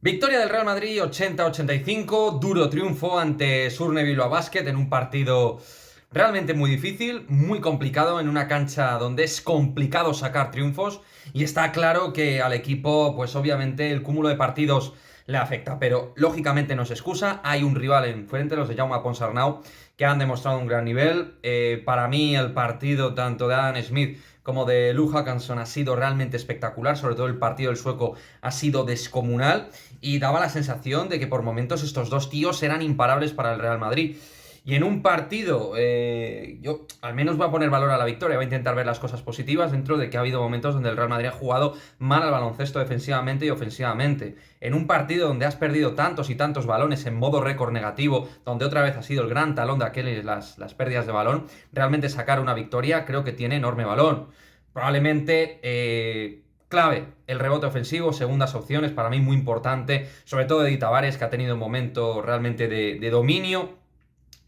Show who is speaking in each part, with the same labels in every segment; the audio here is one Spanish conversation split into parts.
Speaker 1: Victoria del Real Madrid 80-85, duro triunfo ante Surne Bilbao Basket en un partido realmente muy difícil, muy complicado, en una cancha donde es complicado sacar triunfos y está claro que al equipo, pues obviamente el cúmulo de partidos le afecta, pero lógicamente no se excusa, hay un rival enfrente, los de Jaume Ponsarnau, que han demostrado un gran nivel. Para mí el partido tanto de Adam Smith como de Lou Hackanson ha sido realmente espectacular, sobre todo el partido del sueco ha sido descomunal y daba la sensación de que por momentos estos dos tíos eran imparables para el Real Madrid. Y en un partido, yo al menos voy a poner valor a la victoria, voy a intentar ver las cosas positivas dentro de que ha habido momentos donde el Real Madrid ha jugado mal al baloncesto defensivamente y ofensivamente. En un partido donde has perdido tantos y tantos balones en modo récord negativo, donde otra vez ha sido el gran talón de aquel las pérdidas de balón, realmente sacar una victoria creo que tiene enorme valor. Probablemente clave el rebote ofensivo, segundas opciones, para mí muy importante, sobre todo de Di Tavares, que ha tenido un momento realmente de dominio,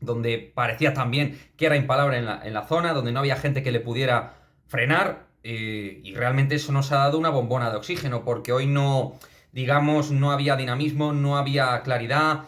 Speaker 1: donde parecía también que era impalable en la zona, donde no había gente que le pudiera frenar, y realmente eso nos ha dado una bombona de oxígeno, porque hoy no, digamos, no había dinamismo, no había claridad,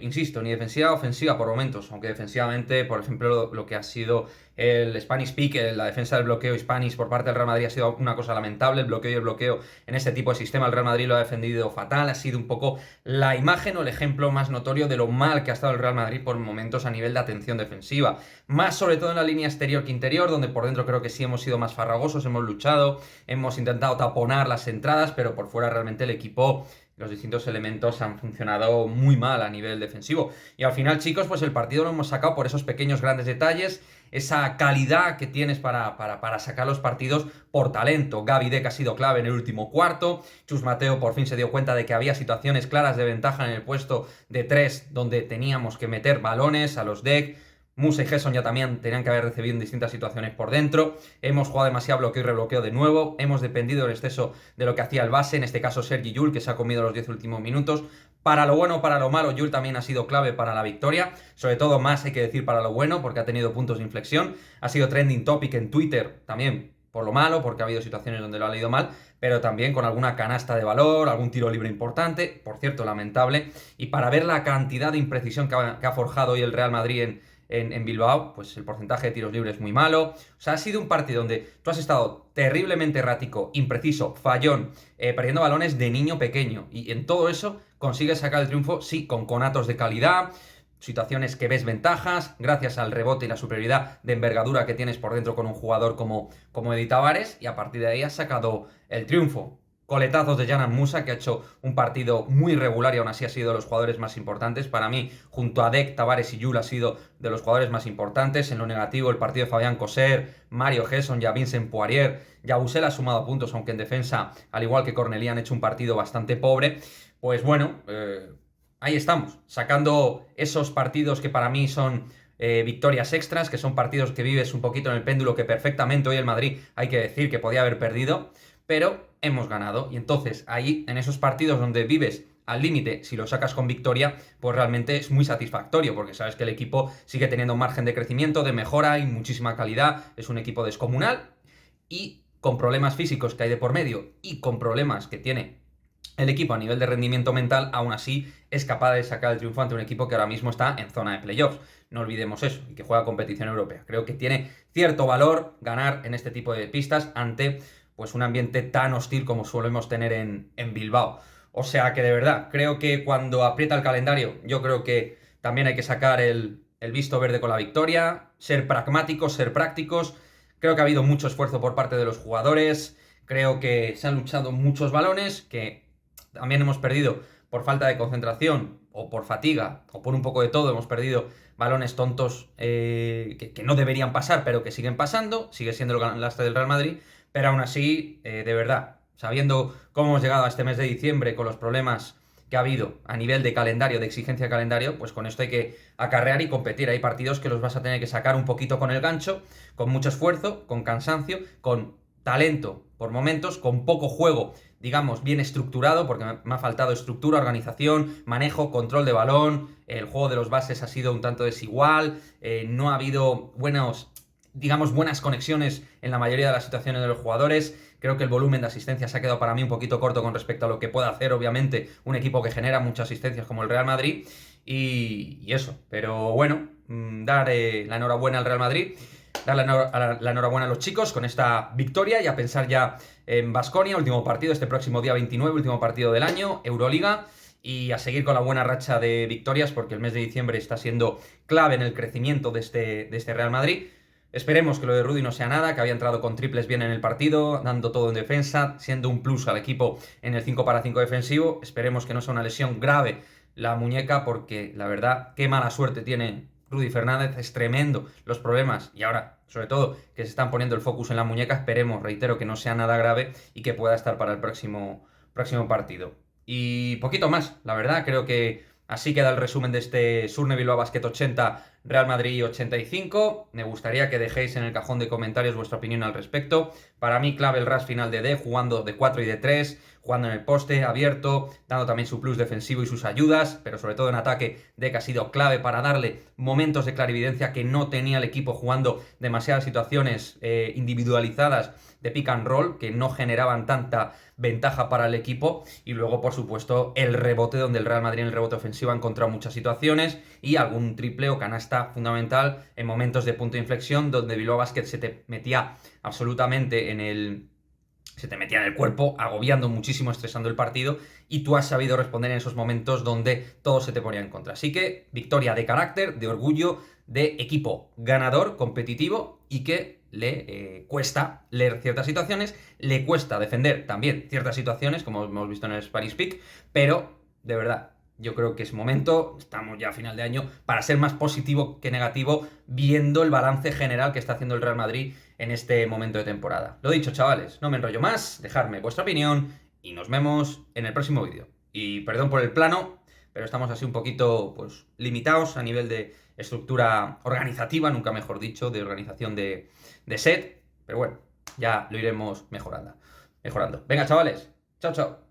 Speaker 1: insisto, ni defensiva, ofensiva por momentos, aunque defensivamente, por ejemplo, lo que ha sido el Spanish Peak, la defensa del bloqueo Spanish por parte del Real Madrid ha sido una cosa lamentable. El bloqueo y el bloqueo en este tipo de sistema, el Real Madrid lo ha defendido fatal. Ha sido un poco la imagen o el ejemplo más notorio de lo mal que ha estado el Real Madrid por momentos a nivel de atención defensiva. Más sobre todo en la línea exterior que interior, donde por dentro creo que sí hemos sido más farragosos, hemos luchado, hemos intentado taponar las entradas, pero por fuera realmente el equipo, los distintos elementos han funcionado muy mal a nivel defensivo. Y al final, chicos, pues el partido lo hemos sacado por esos pequeños grandes detalles, esa calidad que tienes para sacar los partidos por talento. Gavi Deck ha sido clave en el último cuarto. Chus Mateo por fin se dio cuenta de que había situaciones claras de ventaja en el puesto de 3 donde teníamos que meter balones a los Deck. Musa y Gerson ya también tenían que haber recibido en distintas situaciones por dentro. Hemos jugado demasiado bloqueo y rebloqueo de nuevo. Hemos dependido en exceso de lo que hacía el base, en este caso Sergi Llull, que se ha comido los 10 últimos minutos. Para lo bueno, para lo malo, Llull también ha sido clave para la victoria. Sobre todo más hay que decir para lo bueno, porque ha tenido puntos de inflexión. Ha sido trending topic en Twitter también por lo malo, porque ha habido situaciones donde lo ha leído mal, pero también con alguna canasta de valor, algún tiro libre importante, por cierto, lamentable. Y para ver la cantidad de imprecisión que ha forjado hoy el Real Madrid en Bilbao, pues el porcentaje de tiros libres es muy malo. O sea, ha sido un partido donde tú has estado terriblemente errático, impreciso, fallón, perdiendo balones de niño pequeño. Y en todo eso consigues sacar el triunfo, sí, con conatos de calidad, situaciones que ves ventajas, gracias al rebote y la superioridad de envergadura que tienes por dentro con un jugador como Edi Tavares, y a partir de ahí has sacado el triunfo. Coletazos de Yanan Musa, que ha hecho un partido muy regular y aún así ha sido de los jugadores más importantes. Para mí, junto a Dek, Tavares y Yul, ha sido de los jugadores más importantes. En lo negativo, el partido de Fabián Coser, Mario Gesson, ya Vincent Poirier, Yabusel ha sumado puntos, aunque en defensa, al igual que Cornelí, han hecho un partido bastante pobre. Pues bueno, ahí estamos, sacando esos partidos que para mí son victorias extras, que son partidos que vives un poquito en el péndulo, que perfectamente hoy el Madrid hay que decir que podía haber perdido, pero hemos ganado. Y entonces ahí, en esos partidos donde vives al límite, si lo sacas con victoria, pues realmente es muy satisfactorio, porque sabes que el equipo sigue teniendo un margen de crecimiento, de mejora y muchísima calidad. Es un equipo descomunal y con problemas físicos que hay de por medio y con problemas que tiene el equipo a nivel de rendimiento mental, aún así es capaz de sacar el triunfo ante un equipo que ahora mismo está en zona de playoffs. No olvidemos eso, y que juega competición europea. Creo que tiene cierto valor ganar en este tipo de pistas ante pues un ambiente tan hostil como solemos tener en Bilbao. O sea que de verdad, creo que cuando aprieta el calendario, yo creo que también hay que sacar el visto verde con la victoria, ser pragmáticos, ser prácticos. Creo que ha habido mucho esfuerzo por parte de los jugadores, creo que se han luchado muchos balones, que también hemos perdido por falta de concentración o por fatiga o por un poco de todo. Hemos perdido balones tontos que no deberían pasar, pero que siguen pasando. Sigue siendo el lastre del Real Madrid, pero aún así, de verdad, sabiendo cómo hemos llegado a este mes de diciembre con los problemas que ha habido a nivel de calendario, de exigencia de calendario, pues con esto hay que acarrear y competir. Hay partidos que los vas a tener que sacar un poquito con el gancho, con mucho esfuerzo, con cansancio, con talento por momentos, con poco juego, digamos, bien estructurado, porque me ha faltado estructura, organización, manejo, control de balón. El juego de los bases ha sido un tanto desigual, no ha habido digamos, buenas conexiones en la mayoría de las situaciones de los jugadores. Creo que el volumen de asistencias se ha quedado para mí un poquito corto con respecto a lo que puede hacer, obviamente, un equipo que genera muchas asistencias como el Real Madrid. Y eso, pero bueno, dar la enhorabuena al Real Madrid, dar la enhorabuena a los chicos con esta victoria y a pensar ya en Baskonia, último partido este próximo día 29, último partido del año, Euroliga, y a seguir con la buena racha de victorias porque el mes de diciembre está siendo clave en el crecimiento de este Real Madrid. Esperemos que lo de Rudy no sea nada, que había entrado con triples bien en el partido, dando todo en defensa, siendo un plus al equipo en el 5 para 5 defensivo. Esperemos que no sea una lesión grave la muñeca, porque la verdad, qué mala suerte tiene Rudy Fernández, es tremendo los problemas. Y ahora, sobre todo, que se están poniendo el focus en la muñeca, esperemos, reitero, que no sea nada grave y que pueda estar para el próximo partido. Y poquito más, la verdad, creo que así queda el resumen de este Surne Bilbao Basket 80, Real Madrid 85. Me gustaría que dejéis en el cajón de comentarios vuestra opinión al respecto. Para mí clave el rush final de D, jugando de 4 y de 3, jugando en el poste, abierto, dando también su plus defensivo y sus ayudas, pero sobre todo en ataque D, que ha sido clave para darle momentos de clarividencia que no tenía el equipo, jugando demasiadas situaciones individualizadas de pick and roll que no generaban tanta ventaja para el equipo. Y luego, por supuesto, el rebote, donde el Real Madrid en el rebote ofensivo ha encontrado muchas situaciones y algún triple o canasta fundamental en momentos de punto de inflexión, donde Bilbao Basket se te metía absolutamente se te metía en el cuerpo, agobiando muchísimo, estresando el partido, y tú has sabido responder en esos momentos donde todo se te ponía en contra. Así que victoria de carácter, de orgullo, de equipo ganador, competitivo, y que le cuesta leer ciertas situaciones, le cuesta defender también ciertas situaciones, como hemos visto en el Spanish Peak, pero de verdad, yo creo que es momento, estamos ya a final de año, para ser más positivo que negativo, viendo el balance general que está haciendo el Real Madrid en este momento de temporada. Lo dicho, chavales, no me enrollo más, dejadme vuestra opinión y nos vemos en el próximo vídeo. Y perdón por el plano, pero estamos así un poquito pues limitados a nivel de estructura organizativa, nunca mejor dicho, de organización de set, pero bueno, ya lo iremos mejorando. Venga, chavales, chao, chao.